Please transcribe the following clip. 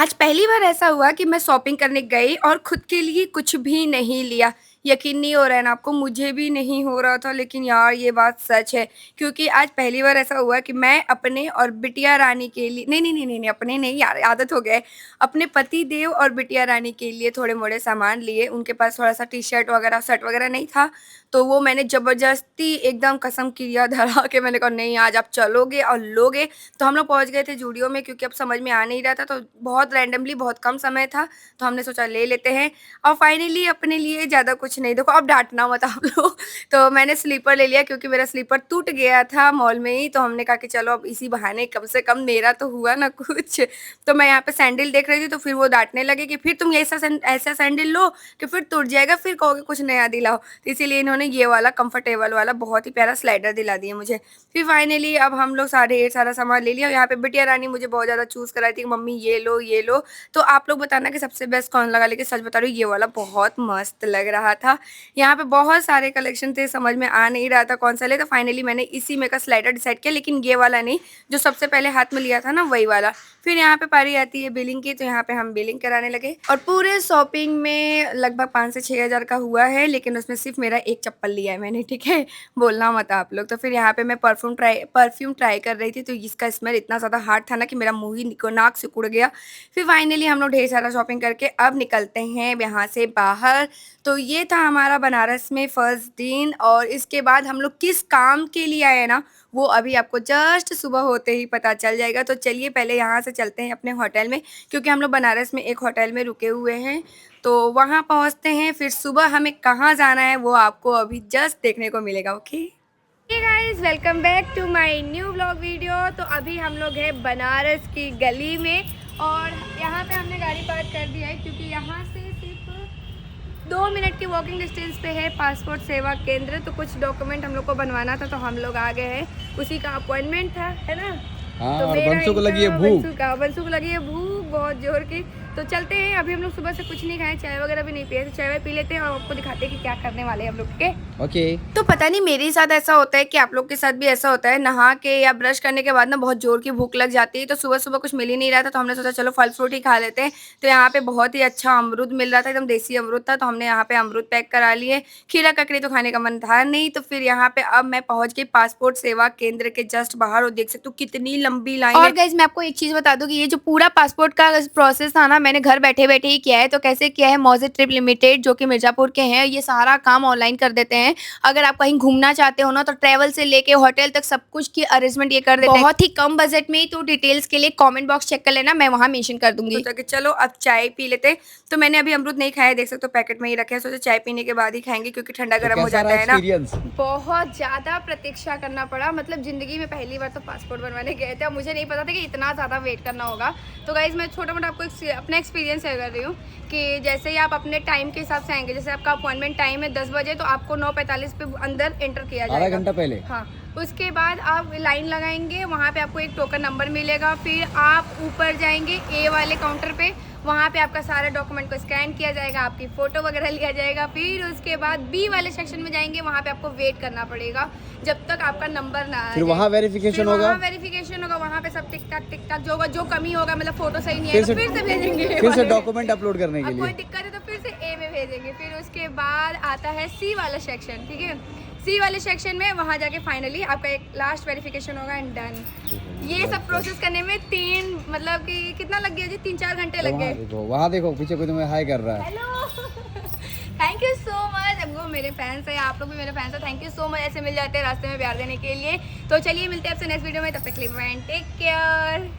आज पहली बार ऐसा हुआ कि मैं शॉपिंग करने गई और खुद के लिए कुछ भी नहीं लिया। यकीन नहीं हो रहा है ना आपको, मुझे भी नहीं हो रहा था, लेकिन यार ये बात सच है क्योंकि आज पहली बार ऐसा हुआ कि मैं अपने और बिटिया रानी के लिए नहीं, अपने नहीं यार, आदत हो गया है। अपने पति देव और बिटिया रानी के लिए थोड़े-मोड़े सामान लिए। उनके पास थोड़ा-सा टी-शर्ट वगैरह, शर्ट वगैरह नहीं था, तो वो मैंने ज़बरदस्ती एकदम कसम किया धरा के मैंने कहा नहीं आज आप चलोगे और लोगे। तो हम लोग पहुँच गए थे ज़ूडियो में क्योंकि अब समझ में आ नहीं रहा था, तो बहुत रैंडमली बहुत कम समय था, तो हमने सोचा ले लेते हैं। और फाइनली अपने लिए ज़्यादा कुछ नहीं, देखो अब डाँटना मत आप लोग। तो मैंने स्लीपर ले लिया क्योंकि मेरा स्लीपर टूट गया था मॉल में ही, तो हमने कहा कि चलो अब इसी बहाने कम से कम मेरा तो हुआ ना कुछ। तो मैं यहाँ पे सैंडल देख रही थी, तो फिर वो डाँटने लगे कि फिर तुम ऐसा सैंडल लो कि फिर टूट जाएगा, फिर कहोगे कुछ नया दिलाओ। तो इसीलिए इन्होंने ये वाला कंफर्टेबल वाला बहुत ही प्यारा स्लाइडर दिला दिया मुझे। फिर फाइनली अब हम लोग ढेर सारा सामान ले लिया। यहाँ पे बिटिया रानी मुझे बहुत ज़्यादा चूज़ कराई थी कि मम्मी ये लो, ये लो। तो आप लोग बताना कि सबसे बेस्ट कौन लगा, लेकिन सच बता रही हूँ ये वाला बहुत मस्त लग रहा था। यहाँ पे बहुत सारे कलेक्शन थे, समझ में आ नहीं रहा था कौन सा ले, तो फाइनली मैंने इसी में का स्लाइडर डिसाइड किया, लेकिन ये वाला नहीं, जो सबसे पहले हाथ में लिया था ना वही वाला। फिर यहाँ पे पारी आती है बिलिंग की, तो यहाँ पे हम बिलिंग कराने लगे और पूरे शॉपिंग में लगभग 5 से 6 हज़ार का हुआ है, लेकिन उसमें सिर्फ मेरा एक चप्पल लिया है मैंने, ठीक है, बोलना मत आप लोग। तो फिर यहाँ पे मैं परफ्यूम ट्राई कर रही थी, तो इसका स्मेल इतना ज़्यादा हार्ड था ना कि मेरा मुँह ही नाक से उड़ गया। फिर फाइनली हम लोग ढेर सारा शॉपिंग करके अब निकलते हैं यहाँ से बाहर। तो ये था हमारा बनारस में फर्स्ट दिन, और इसके बाद हम लोग किस काम के लिए आए ना, वो अभी आपको जस्ट सुबह होते ही पता चल जाएगा। तो चलिए पहले यहाँ से चलते हैं अपने होटल में, क्योंकि हम लोग बनारस में एक होटल में रुके हुए हैं, तो वहाँ पहुँचते हैं। फिर सुबह हमें कहाँ जाना है वो आपको अभी जस्ट देखने को मिलेगा। Okay hey guys, welcome back to my new blog video. तो अभी हम लोग हैं बनारस की गली में, और यहाँ पे हमने गाड़ी पार्क कर दिया है क्योंकि यहाँ से सिर्फ 2 मिनट की वॉकिंग डिस्टेंस पे है पासपोर्ट सेवा केंद्र। तो कुछ डॉक्यूमेंट हम लोग को बनवाना था, तो हम लोग आ गए हैं, उसी का अपॉइंटमेंट था, है ना। हाँ, तो और बंसू को लगी है भूख। बंसू को लगी है भूख बहुत जोर की। तो चलते हैं, अभी हम लोग सुबह से कुछ नहीं खाए, चाय वगैरह भी नहीं पिए, तो चाय पी लेते हैं और आपको दिखाते हैं कि क्या करने वाले हैं हम लोग के। ओके। तो पता नहीं मेरे साथ ऐसा होता है कि आप लोग के साथ भी ऐसा होता है, नहा के या ब्रश करने के बाद ना बहुत जोर की भूख लग जाती है। तो सुबह सुबह कुछ मिल ही नहीं रहा था, तो हमने सोचा चलो फल फ्रूट ही खा लेते हैं। तो यहाँ पे बहुत ही अच्छा अमरूद मिल रहा था, एकदम देसी अमरूद था, तो हमने यहाँ पे अमरूद पैक करा लिए। खीरा ककड़ी तो खाने का मन था नहीं, तो फिर यहाँ पे अब मैं पहुंच गई पासपोर्ट सेवा केंद्र के जस्ट बाहर, और देख सकते हो कितनी लंबी लाइन है। और गाइस मैं आपको एक चीज बता दूं कि ये जो पूरा पासपोर्ट का प्रोसेस था ना, मैंने घर बैठे बैठे ही किया है। तो कैसे किया है, मौजे ट्रिप लिमिटेड जो कि मिर्जापुर के हैं, ये सारा काम ऑनलाइन कर देते हैं। अगर आप कहीं घूमना चाहते हो ना, तो ट्रैवल से लेके होटल तक सब कुछ की अरेंजमेंट ये कर देते हैं बहुत ही कम बजट में। तो डिटेल्स के लिए कमेंट बॉक्स चेक कर लेना, मैं वहां मेंशन कर दूंगी। सोचा कि चलो अब चाय पी लेते हैं। तो मैंने अभी अमरूद नहीं खाया, देख सकते हो पैकेट में ही रखे हैं, सोचा चाय पीने के बाद ही खाएंगे क्योंकि ठंडा तो गर्म हो जाता है ना। बहुत ज्यादा प्रतीक्षा करना पड़ा, मतलब जिंदगी में पहली बार तो पासपोर्ट बनवाने गए थे, मुझे नहीं पता था कि इतना ज्यादा वेट करना होगा। तो गाइज मैं छोटा मोटा आपको अपना एक्सपीरियंस शेयर कर रही हूँ कि जैसे ही आप अपने टाइम के हिसाब से आएंगे, जैसे आपका अपॉइंटमेंट टाइम है 10 बजे, तो आपको 9:45 पे अंदर एंटर किया जाएगा, आधा घंटा पहले। हाँ, उसके बाद आप लाइन लगाएंगे, वहाँ पे आपको एक टोकन नंबर मिलेगा। फिर आप ऊपर जाएंगे ए वाले काउंटर पे, वहाँ पे आपका सारा डॉक्यूमेंट को स्कैन किया जाएगा, आपकी फ़ोटो वगैरह लिया जाएगा। फिर उसके बाद बी वाले सेक्शन में जाएंगे, वहाँ पे आपको वेट करना पड़ेगा जब तक आपका नंबर ना आए। फिर वहाँ वेरिफिकेशन होगा। वहाँ पे सब टिक टाक जो होगा, जो कमी होगा, मतलब फोटो सही नहीं है तो फिर से भेजेंगे, फिर से डॉक्यूमेंट अपलोड करने के लिए। कोई दिक्कत है तो फिर से ए में भेजेंगे। फिर उसके बाद आता है सी वाला सेक्शन, ठीक है। सी वाले सेक्शन में वहाँ जाके फाइनली आपका एक लास्ट वेरिफिकेशन होगा एंड डन। ये सब प्रोसेस करने में मतलब कि कितना लग गया जी, 3-4 घंटे लग गए। वहाँ देखो पीछे कोई तुम्हें हाई कर रहा है। Hello thank you so much. अब वो मेरे फैंस है, आप लोग भी मेरे फैंस है, थैंक यू सो मच। ऐसे मिल जाते हैं रास्ते में प्यार देने के लिए। तो चलिए मिलते हैं आपसे नेक्स्ट वीडियो में, तब तक के लिए टेक केयर।